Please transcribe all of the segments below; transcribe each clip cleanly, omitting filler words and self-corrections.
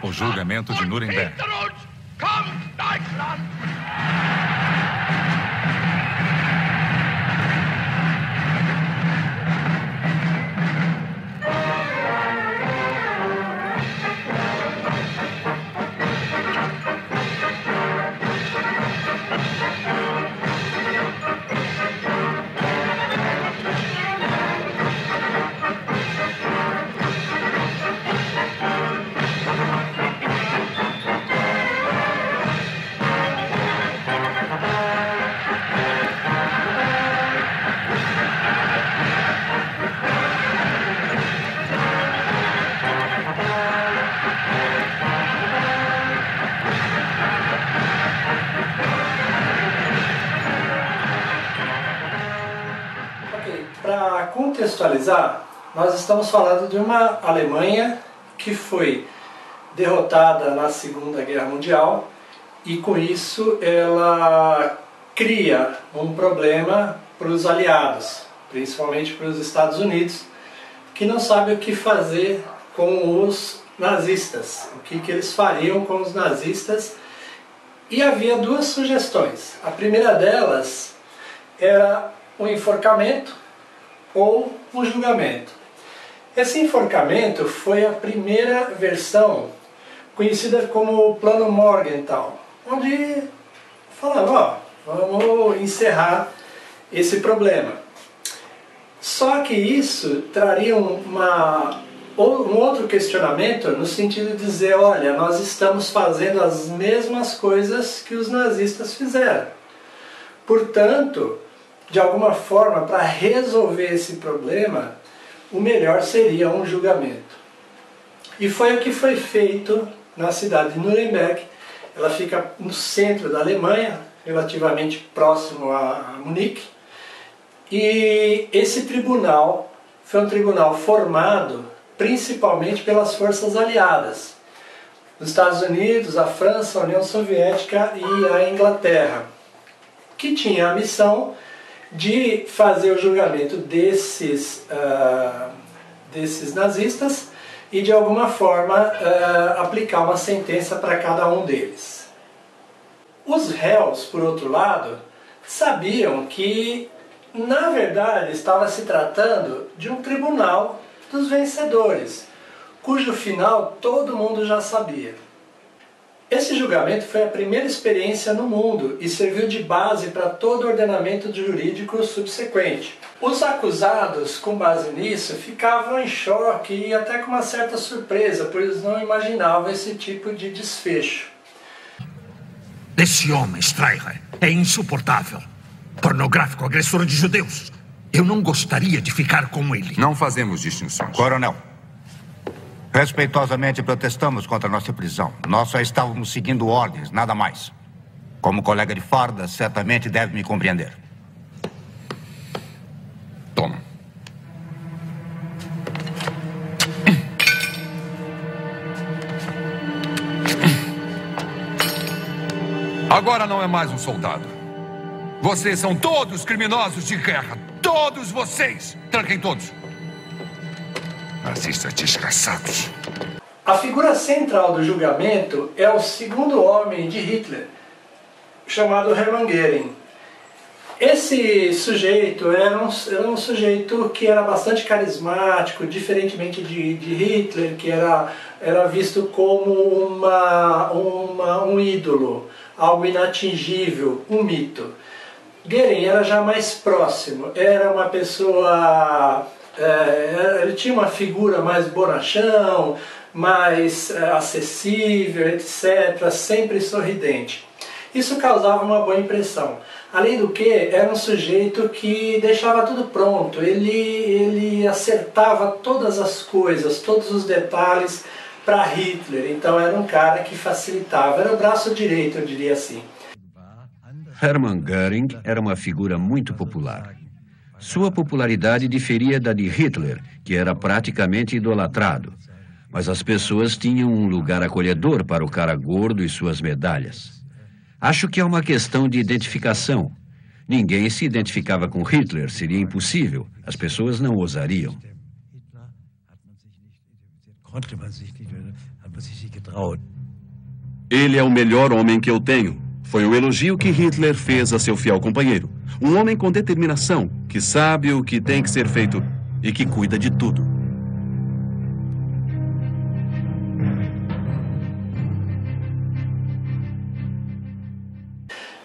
O julgamento de Nuremberg. Para contextualizar, nós estamos falando de uma Alemanha que foi derrotada na Segunda Guerra Mundial e com isso ela cria um problema para os aliados, principalmente para os Estados Unidos, que não sabe o que fazer com os nazistas, o que eles fariam com os nazistas. E havia duas sugestões. A primeira delas era o enforcamento ou um julgamento. Esse enforcamento foi a primeira versão conhecida como o Plano Morgenthau, onde falava, vamos encerrar esse problema. Só que isso traria um outro questionamento no sentido de dizer, olha, nós estamos fazendo as mesmas coisas que os nazistas fizeram. Portanto, de alguma forma, para resolver esse problema, o melhor seria um julgamento. E foi o que foi feito na cidade de Nuremberg. Ela fica no centro da Alemanha, relativamente próximo a Munique. E esse tribunal foi um tribunal formado principalmente pelas forças aliadas. Os Estados Unidos, a França, a União Soviética e a Inglaterra, que tinha a missão de fazer o julgamento desses nazistas e de alguma forma aplicar uma sentença para cada um deles. Os réus, por outro lado, sabiam que na verdade estava se tratando de um tribunal dos vencedores, cujo final todo mundo já sabia. Esse julgamento foi a primeira experiência no mundo e serviu de base para todo o ordenamento jurídico subsequente. Os acusados, com base nisso, ficavam em choque e até com uma certa surpresa, pois eles não imaginavam esse tipo de desfecho. Esse homem, Streicher, é insuportável. Pornográfico, agressor de judeus. Eu não gostaria de ficar com ele. Não fazemos distinções. Coronel, respeitosamente protestamos contra a nossa prisão. Nós só estávamos seguindo ordens, nada mais. Como colega de farda, certamente deve me compreender. Toma. Agora não é mais um soldado. Vocês são todos criminosos de guerra. Todos vocês. Tranquem todos. Nazistas desgraçados. A figura central do julgamento é o segundo homem de Hitler, chamado Hermann Göring. Esse sujeito era um sujeito que era bastante carismático, diferentemente de Hitler, que era visto como um ídolo, algo inatingível, um mito. Göring era já mais próximo, era uma pessoa... ele tinha uma figura mais bonachão, mais acessível, etc., sempre sorridente. Isso causava uma boa impressão. Além do que, era um sujeito que deixava tudo pronto, ele acertava todas as coisas, todos os detalhes para Hitler. Então era um cara que facilitava, era o braço direito, eu diria assim. Hermann Göring era uma figura muito popular. Sua popularidade diferia da de Hitler, que era praticamente idolatrado. Mas as pessoas tinham um lugar acolhedor para o cara gordo e suas medalhas. Acho que é uma questão de identificação. Ninguém se identificava com Hitler, seria impossível. As pessoas não ousariam. Ele é o melhor homem que eu tenho. Foi o elogio que Hitler fez a seu fiel companheiro. Um homem com determinação, que sabe o que tem que ser feito e que cuida de tudo.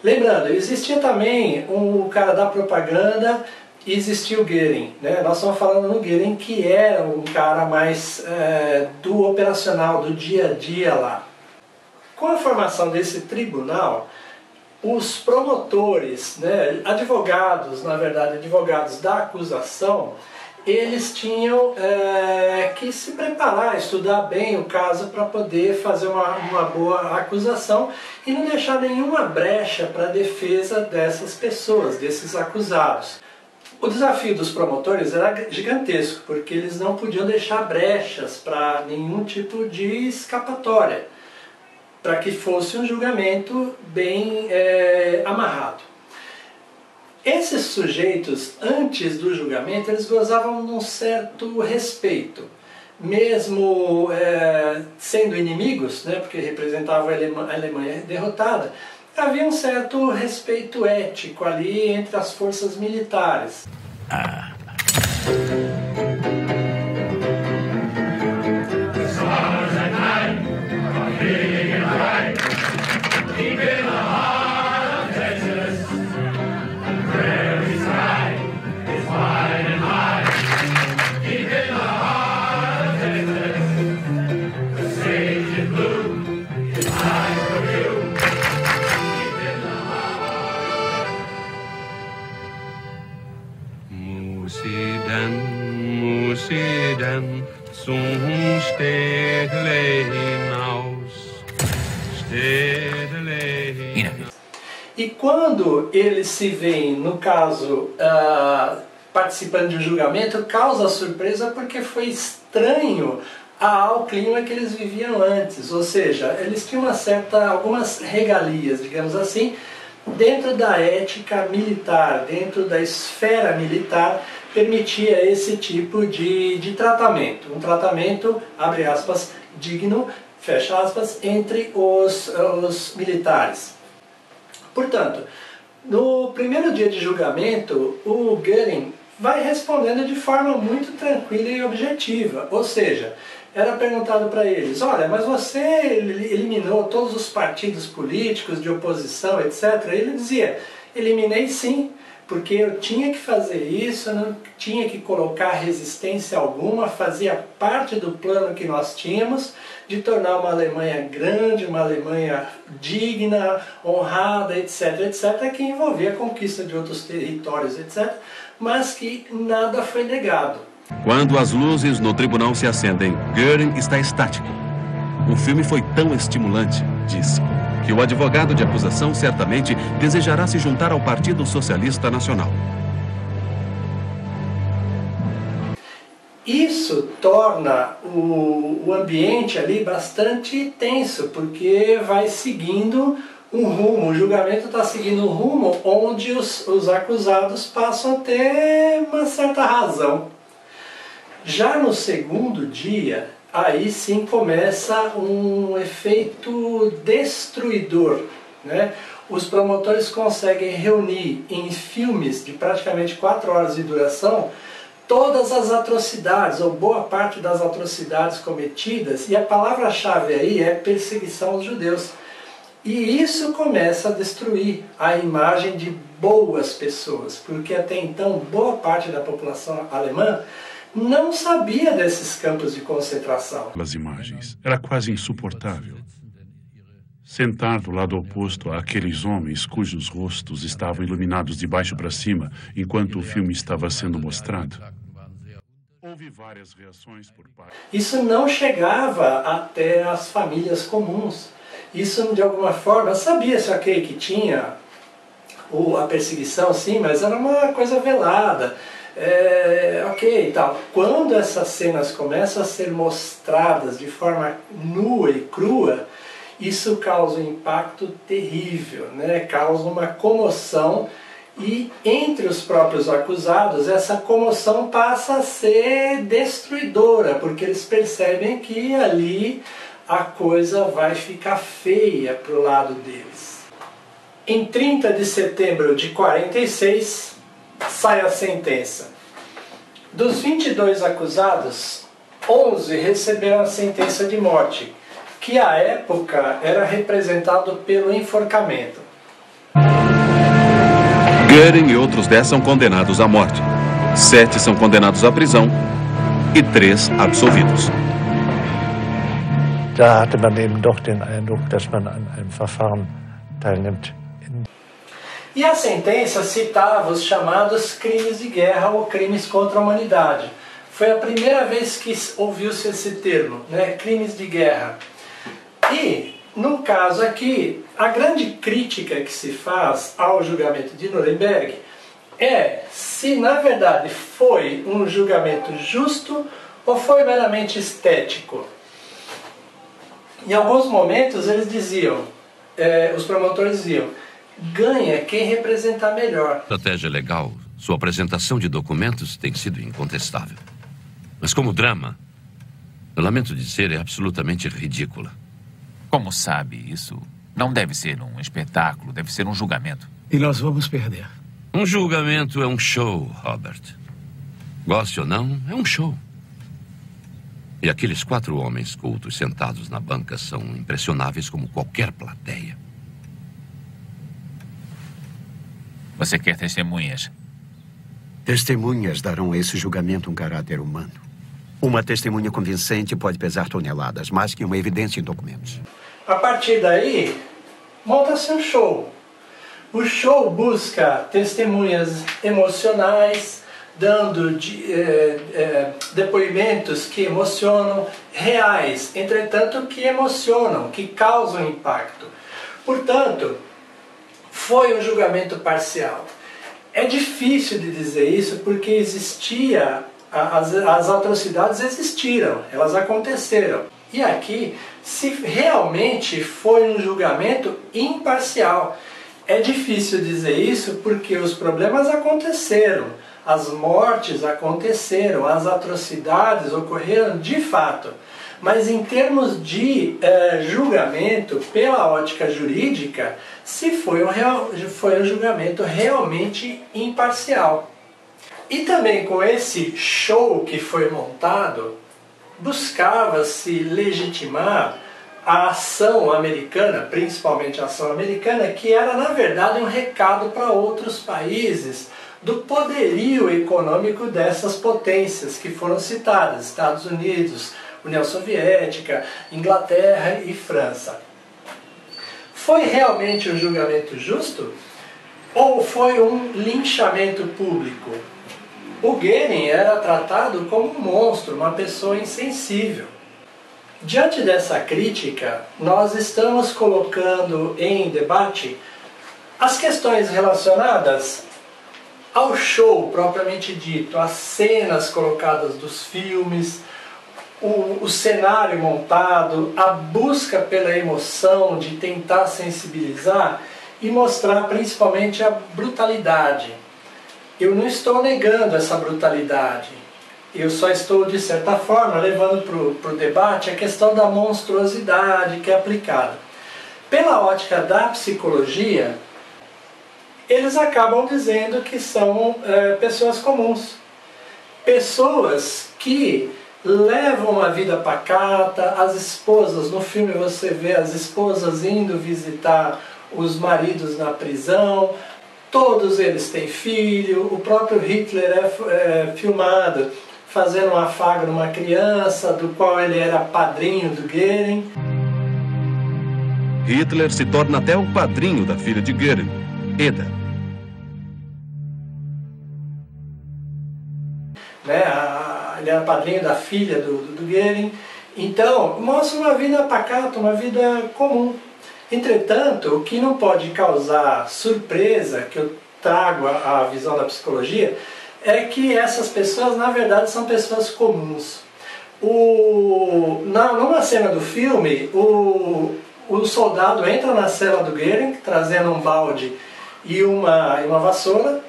Lembrando, existia também um cara da propaganda e existia o Goering, né? Nós estamos falando no Goering, que era um cara mais do operacional, do dia a dia lá. Com a formação desse tribunal, os promotores, né, advogados, na verdade, advogados da acusação, eles tinham que se preparar, estudar bem o caso para poder fazer uma boa acusação e não deixar nenhuma brecha para a defesa dessas pessoas, desses acusados. O desafio dos promotores era gigantesco, porque eles não podiam deixar brechas para nenhum tipo de escapatória, para que fosse um julgamento bem amarrado. Esses sujeitos, antes do julgamento, eles gozavam de um certo respeito. Mesmo sendo inimigos, né, porque representavam a Alemanha derrotada, havia um certo respeito ético ali entre as forças militares. E quando eles se veem, no caso, participando de um julgamento, causa surpresa porque foi estranho ao clima que eles viviam antes. Ou seja, eles tinham algumas regalias, digamos assim, dentro da ética militar, dentro da esfera militar, permitia esse tipo de tratamento. Um tratamento, abre aspas, digno, fecha aspas, entre os militares. Portanto, no primeiro dia de julgamento, o Goering vai respondendo de forma muito tranquila e objetiva. Ou seja, era perguntado para eles, olha, mas você eliminou todos os partidos políticos de oposição, etc. E ele dizia, eliminei sim, porque eu tinha que fazer isso, eu não tinha que colocar resistência alguma, fazia parte do plano que nós tínhamos de tornar uma Alemanha grande, uma Alemanha digna, honrada, etc., etc., que envolvia a conquista de outros territórios, etc., mas que nada foi negado. Quando as luzes no tribunal se acendem, Goering está estático. O filme foi tão estimulante, disse, que o advogado de acusação certamente desejará se juntar ao Partido Socialista Nacional. Isso torna o ambiente ali bastante tenso, porque vai seguindo um rumo, o julgamento está seguindo um rumo onde os acusados passam a ter uma certa razão. Já no segundo dia, aí sim começa um efeito destruidor, né? Os promotores conseguem reunir em filmes de praticamente 4 horas de duração todas as atrocidades, ou boa parte das atrocidades cometidas, e a palavra-chave aí é perseguição aos judeus. E isso começa a destruir a imagem de boas pessoas, porque até então boa parte da população alemã não sabia desses campos de concentração. As imagens. Era quase insuportável. Sentar do lado oposto àqueles homens cujos rostos estavam iluminados de baixo para cima enquanto o filme estava sendo mostrado. Houve várias reações por parte. Isso não chegava até as famílias comuns. Isso, de alguma forma, sabia-se que tinha a perseguição, sim, mas era uma coisa velada. Ok, tal. Quando essas cenas começam a ser mostradas de forma nua e crua, isso causa um impacto terrível, né? Causa uma comoção E entre os próprios acusados, essa comoção passa a ser destruidora, porque eles percebem que ali a coisa vai ficar feia para o lado deles. Em 30 de setembro de 46, sai a sentença. Dos 22 acusados, 11 receberam a sentença de morte, que à época era representado pelo enforcamento. Göring e outros 10 são condenados à morte. 7 são condenados à prisão e 3 absolvidos. Da hatte man eben doch den Eindruck, dass man an einem Verfahren teilnimmt. E a sentença citava os chamados crimes de guerra ou crimes contra a humanidade. Foi a primeira vez que ouviu-se esse termo, né? Crimes de guerra. E, no caso aqui, a grande crítica que se faz ao julgamento de Nuremberg é se, na verdade, foi um julgamento justo ou foi meramente estético. Em alguns momentos eles diziam, os promotores diziam, ganha quem representar melhor. Estratégia legal, sua apresentação de documentos tem sido incontestável. Mas como drama, eu lamento dizer, é absolutamente ridícula. Como sabe, isso não deve ser um espetáculo, deve ser um julgamento. E nós vamos perder. Um julgamento é um show, Robert. Goste ou não, é um show. E aqueles 4 homens cultos sentados na banca são impressionáveis como qualquer plateia. Você quer testemunhas? Testemunhas darão a esse julgamento um caráter humano. Uma testemunha convincente pode pesar toneladas, mais que uma evidência em documentos. A partir daí, monta-se um show. O show busca testemunhas emocionais, dando depoimentos que emocionam, reais, entretanto que emocionam, que causam impacto. Portanto, foi um julgamento parcial. É difícil de dizer isso porque as atrocidades existiram, elas aconteceram. E aqui, se realmente foi um julgamento imparcial. É difícil dizer isso porque os problemas aconteceram, as mortes aconteceram, as atrocidades ocorreram de fato. Mas em termos de julgamento, pela ótica jurídica, se foi um julgamento realmente imparcial. E também com esse show que foi montado, buscava-se legitimar a ação americana, principalmente a ação americana, que era na verdade um recado para outros países do poderio econômico dessas potências que foram citadas, Estados Unidos, União Soviética, Inglaterra e França. Foi realmente um julgamento justo? Ou foi um linchamento público? O Göring era tratado como um monstro, uma pessoa insensível. Diante dessa crítica, nós estamos colocando em debate as questões relacionadas ao show propriamente dito, as cenas colocadas dos filmes, o cenário montado, a busca pela emoção de tentar sensibilizar e mostrar principalmente a brutalidade. Eu não estou negando essa brutalidade, eu só estou, de certa forma, levando para o debate a questão da monstruosidade que é aplicada. Pela ótica da psicologia, eles acabam dizendo que são pessoas comuns. Pessoas que levam uma vida pacata, as esposas, no filme você vê as esposas indo visitar os maridos na prisão, todos eles têm filho, o próprio Hitler é filmado fazendo um afago numa criança, do qual ele era padrinho do Göring. Hitler se torna até o padrinho da filha de Göring, Eda. Ele era padrinho da filha do Göring. Então, mostra uma vida pacata, uma vida comum. Entretanto, o que não pode causar surpresa, que eu trago a visão da psicologia, é que essas pessoas, na verdade, são pessoas comuns. Numa cena do filme, o soldado entra na cela do Göring, trazendo um balde e uma vassoura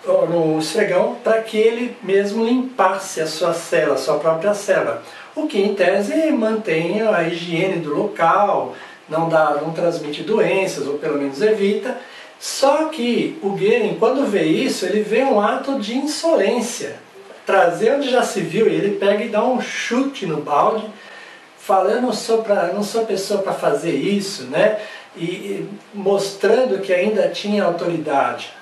no esfregão para que ele mesmo limpasse a sua cela, a sua própria cela. O que em tese mantém a higiene do local, não transmite doenças, ou pelo menos evita. Só que o Goering, quando vê isso, ele vê um ato de insolência. Trazer onde já se viu, e ele pega e dá um chute no balde, fala, eu não sou pessoa para fazer isso, né? E mostrando que ainda tinha autoridade.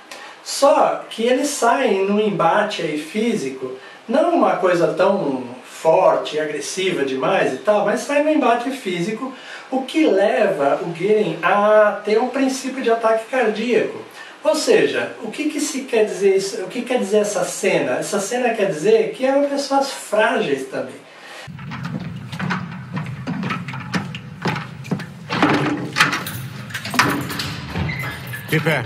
Só que eles saem num embate aí físico, não uma coisa tão forte e agressiva demais e tal, mas sai num embate físico, o que leva o Goering a ter um princípio de ataque cardíaco. Ou seja, o que se quer dizer isso? O que quer dizer essa cena? Essa cena quer dizer que eram pessoas frágeis também. De pé.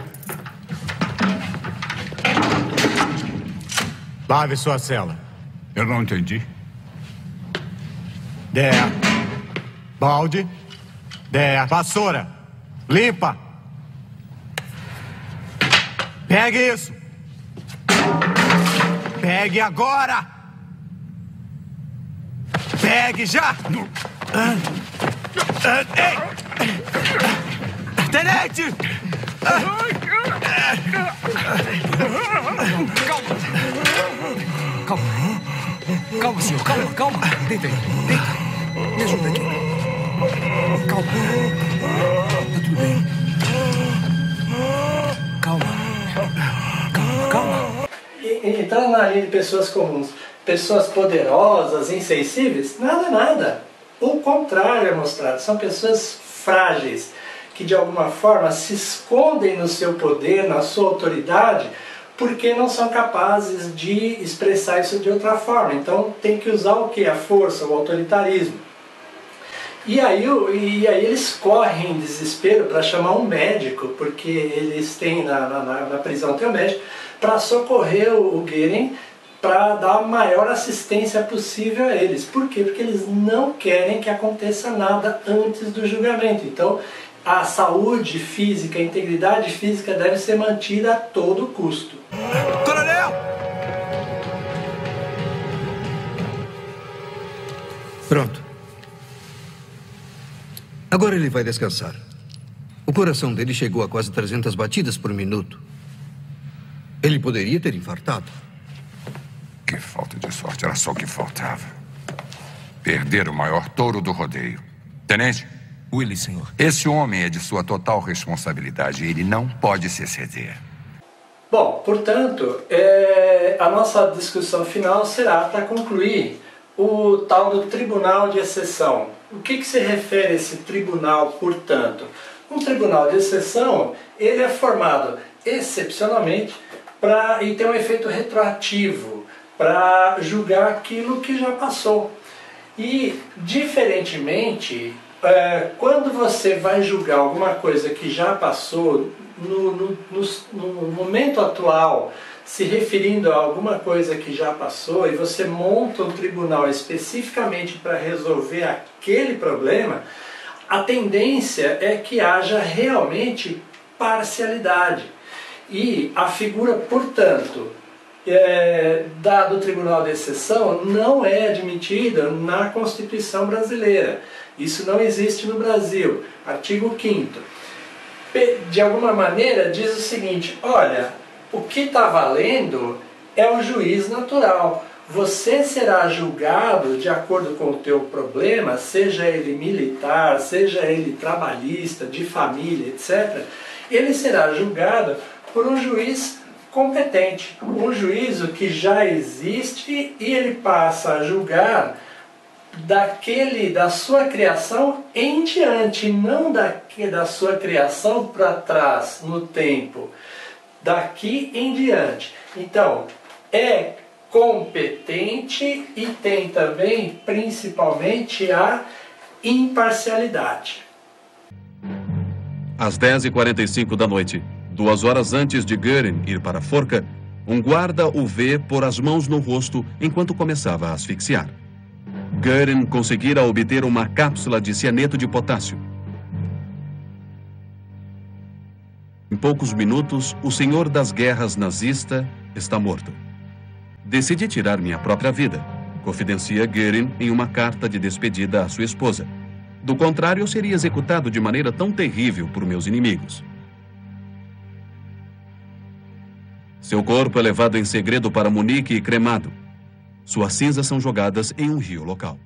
Lave sua cela. Eu não entendi. Der. Balde. Der. Vassoura. Limpa. Pegue isso. Pegue agora. Pegue já. Ei! Tenente! Calma, senhor, calma. Deita aí, deita. Me ajuda aqui. Calma. Tá tudo bem. Calma. Entrar na linha de pessoas comuns, pessoas poderosas, insensíveis, nada. O contrário é mostrado. São pessoas frágeis, que de alguma forma se escondem no seu poder, na sua autoridade, porque não são capazes de expressar isso de outra forma. Então tem que usar o que? A força, o autoritarismo. E aí eles correm em desespero para chamar um médico, porque eles têm na prisão tem um médico, para socorrer o Goering, para dar a maior assistência possível a eles. Por quê? Porque eles não querem que aconteça nada antes do julgamento. Então a saúde física, a integridade física deve ser mantida a todo custo. Coronel! Pronto. Agora ele vai descansar. O coração dele chegou a quase 300 batidas por minuto. Ele poderia ter infartado. Que falta de sorte, era só o que faltava. Perder o maior touro do rodeio. Tenente? Willie, senhor. Esse homem é de sua total responsabilidade. Ele não pode se exceder. Bom, portanto, a nossa discussão final será para concluir o tal do tribunal de exceção. O que se refere a esse tribunal, portanto? Um tribunal de exceção, ele é formado excepcionalmente e tem um efeito retroativo para julgar aquilo que já passou. E, diferentemente, quando você vai julgar alguma coisa que já passou, no momento atual, se referindo a alguma coisa que já passou, e você monta um tribunal especificamente para resolver aquele problema, a tendência é que haja realmente parcialidade. E a figura, portanto, do Tribunal de Exceção não é admitida na Constituição brasileira. Isso não existe no Brasil. Artigo 5º. De alguma maneira diz o seguinte, olha, o que está valendo é o juiz natural. Você será julgado de acordo com o teu problema, seja ele militar, seja ele trabalhista, de família, etc. Ele será julgado por um juiz competente, um juízo que já existe e ele passa a julgar da sua criação em diante, não da sua criação para trás no tempo, daqui em diante. Então, é competente e tem também, principalmente, a imparcialidade. Às 10h45 da noite, 2 horas antes de Goering ir para a forca, um guarda o vê pôr as mãos no rosto enquanto começava a asfixiar. Goering conseguira obter uma cápsula de cianeto de potássio. Em poucos minutos, o senhor das guerras nazista está morto. Decidi tirar minha própria vida, confidencia Göring em uma carta de despedida à sua esposa. Do contrário, eu seria executado de maneira tão terrível por meus inimigos. Seu corpo é levado em segredo para Munique e cremado. Suas cinzas são jogadas em um rio local.